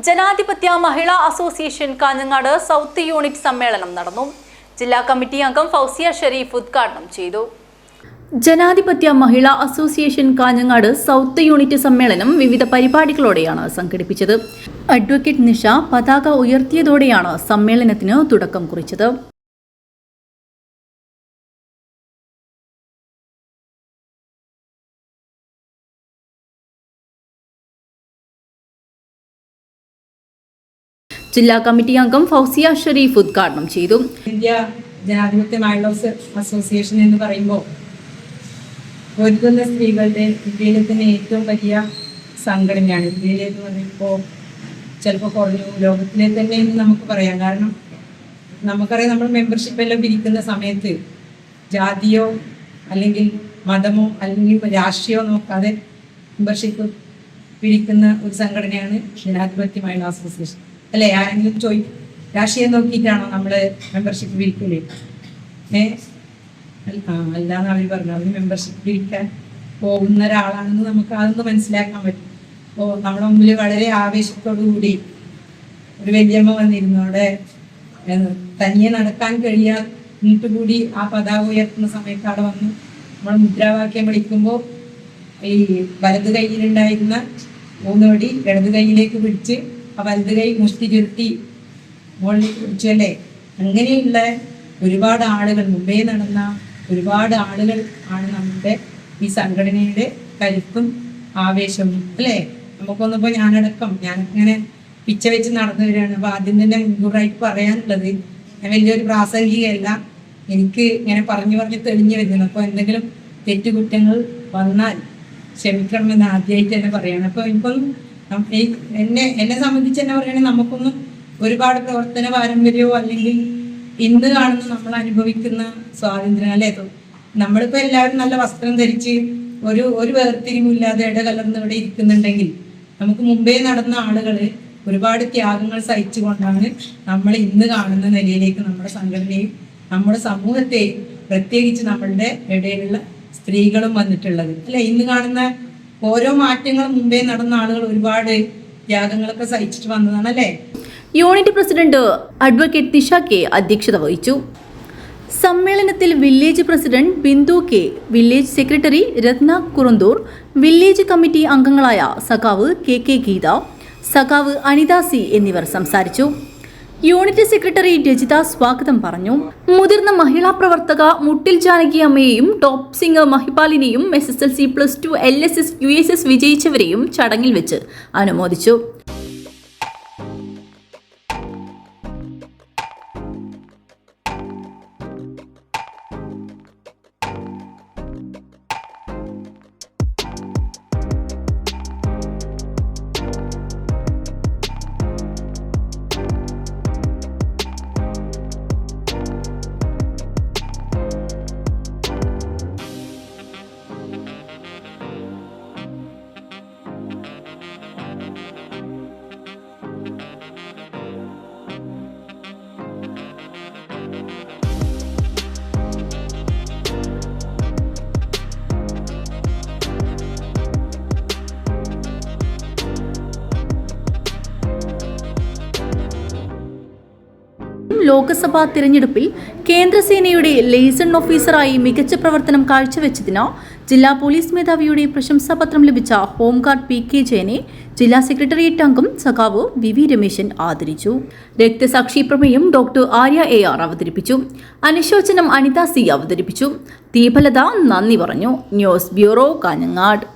ജനാധിപത്യ മഹിളാ association Kanhangad south unit സമ്മേളനം നടന്നു. ജില്ലാ കമ്മിറ്റി അംഗം ഫൗസിയ ഷെരീഫ് ഉദ്ഘാടനം ചെയ്തു. ജനാധിപത്യ മഹിളാ അസോസിയേഷൻ കാഞ്ഞങ്ങാട് സൗത്ത് യൂണിറ്റ് സമ്മേളനം വിവിധ പരിപാടികളോടെയാണ് സംഘടിപ്പിച്ചത്. അഡ്വക്കേറ്റ് നിഷ പതാക ഉയർത്തിയതോടെയാണ് സമ്മേളനത്തിന് തുടക്കം കുറിച്ചത്. ജില്ലാ കമ്മിറ്റി അംഗം ഫൗസിയ ഷെരീഫ് ഉദ്ഘാടനം ചെയ്തു. ഇന്ത്യ ജനാധിപത്യ മഹിളാ അസോസിയേഷൻ എന്ന് പറയുമ്പോൾ ഒരുക്കുന്ന സ്ത്രീകളുടെ ഇന്ത്യയിലെ തന്നെ ഏറ്റവും വലിയ സംഘടനയാണ്. ഇന്ത്യയിലെന്ന് പറയുമ്പോൾ ചിലപ്പോൾ കുറഞ്ഞു ലോകത്തിലെ തന്നെ എന്ന് നമുക്ക് പറയാം. കാരണം നമുക്കറിയാം, നമ്മൾ മെമ്പർഷിപ്പ് എല്ലാം പിരിക്കുന്ന സമയത്ത് ജാതിയോ അല്ലെങ്കിൽ മതമോ അല്ലെങ്കിൽ രാഷ്ട്രീയമോ നോക്കാതെ മെമ്പർഷിപ്പ് പിരിക്കുന്ന ഒരു സംഘടനയാണ് ജനാധിപത്യ മഹിളാ അസോസിയേഷൻ. അല്ലേ? ആരെങ്കിലും ചോദിക്കും, രാഷ്ട്രീയം നോക്കിയിട്ടാണോ നമ്മൾ മെമ്പർഷിപ്പ് പിരിക്കല്? അല്ലാന്ന് അവർ പറഞ്ഞു. അവർ മെമ്പർഷിപ്പ് പിരിക്കാൻ പോകുന്ന ഒരാളാണെന്ന് നമുക്ക് അതൊന്ന് മനസ്സിലാക്കാൻ പറ്റും. അപ്പോൾ നമ്മുടെ മുമ്പിൽ വളരെ ആവേശത്തോടു കൂടി ഒരു വല്യമ്മ വന്നിരുന്നു. അവിടെ തനിയെ നടക്കാൻ കഴിയാന്നിട്ട് കൂടി ആ പതാക ഉയർത്തുന്ന സമയത്ത് അവിടെ വന്നു നമ്മൾ മുദ്രാവാക്യം വിളിക്കുമ്പോൾ ഈ വലത് കയ്യിലുണ്ടായിരുന്ന 3 വടി ഇടത് കൈയിലേക്ക് പിടിച്ച് ആ വലത് കൈ മുഷ്ടി ചുരുട്ടി മുകളിലേക്ക് പിടിച്ചു. അല്ലേ? അങ്ങനെയുള്ള ഒരുപാട് ആളുകൾ, മുമ്പേ നടന്ന ഒരുപാട് ആളുകൾ ആണ് നമ്മുടെ ഈ സംഘടനയുടെ കരുത്തും ആവേശവും. അല്ലേ? നമുക്കൊന്നിപ്പോൾ ഞാനിങ്ങനെ പിച്ച വെച്ച് നടന്നു വരികയാണ്. അപ്പോൾ ആദ്യം തന്നെ മുൻകൂറായിട്ട് പറയാനുള്ളത്, ഞാൻ വലിയൊരു പ്രാസംഗികയല്ല, എനിക്ക് ഇങ്ങനെ പറഞ്ഞു തെളിഞ്ഞു വരുന്നത്. അപ്പോൾ എന്തെങ്കിലും തെറ്റുകുറ്റങ്ങൾ വന്നാൽ ക്ഷമിക്കണമെന്ന് ആദ്യമായിട്ട് തന്നെ പറയണം. അപ്പോൾ എനിക്കൊന്നും എന്നെ സംബന്ധിച്ച് തന്നെ പറയുകയാണെങ്കിൽ നമുക്കൊന്നും ഒരുപാട് പ്രവർത്തന പാരമ്പര്യമോ അല്ലെങ്കിൽ ഇന്ന് കാണുന്ന നമ്മൾ അനുഭവിക്കുന്ന സ്വാതന്ത്ര്യം, അല്ലേ? നമ്മളിപ്പോൾ എല്ലാവരും നല്ല വസ്ത്രം ധരിച്ച് ഒരു വേർതിരിവില്ലാതെ ഇടകലർന്ന് ഇവിടെ ഇരിക്കുന്നുണ്ടെങ്കിൽ നമുക്ക് മുമ്പേ നടന്ന ആളുകൾ ഒരുപാട് ത്യാഗങ്ങൾ സഹിച്ചുകൊണ്ടാണ് നമ്മൾ ഇന്ന് കാണുന്ന നിലയിലേക്ക് നമ്മുടെ സംഘടനയും നമ്മുടെ സമൂഹത്തെയും പ്രത്യേകിച്ച് നമ്മളുടെ ഇടയിലുള്ള സ്ത്രീകളും വന്നിട്ടുള്ളത്. അല്ലെ? ഇന്ന് കാണുന്ന ഓരോ മാറ്റങ്ങളും മുമ്പേ നടന്ന ആളുകൾ ഒരുപാട് ത്യാഗങ്ങളൊക്കെ സഹിച്ചിട്ട് വന്നതാണ്. അല്ലേ? Unit president advocate Nisha K അധ്യക്ഷത വഹിച്ചു. സമ്മേളനത്തിൽ village president Bindu K, village secretary Ratna Kurunthoor, village committee അംഗങ്ങളായ സഖാവ് കെ ഗീത, സഖാവ് അനിത സി എന്നിവർ സംസാരിച്ചു. യൂണിറ്റ് സെക്രട്ടറി രജിത സ്വാഗതം പറഞ്ഞു. മുതിർന്ന മഹിളാ പ്രവർത്തക മുട്ടിൽ ജാനകി അമ്മയെയും ടോപ്പ് സിംഗർ മഹിപാലിനെയും SSLC+2 LSS USS വിജയിച്ചവരെയും ചടങ്ങിൽ വെച്ച് അനുമോദിച്ചു. ലോക്സഭാ തിരഞ്ഞെടുപ്പിൽ കേന്ദ്രസേനയുടെ ലെയ്സൺ ഓഫീസറായി മികച്ച പ്രവർത്തനം കാഴ്ചവെച്ചതിന് ജില്ലാ പോലീസ് മേധാവിയുടെ പ്രശംസാപത്രം ലഭിച്ച ഹോംഗാർഡ് PK ജയനെ ജില്ലാ സെക്രട്ടേറിയറ്റ് അംഗം സഖാവ് VV രമേശൻ ആദരിച്ചു. രക്തസാക്ഷി പ്രമേയം ഡോക്ടർ ആര്യ AR അവതരിപ്പിച്ചു. അനുശോചനം അനിത C അവതരിപ്പിച്ചു. ദീപലത നന്ദി പറഞ്ഞു. News bureau, Kanhangad.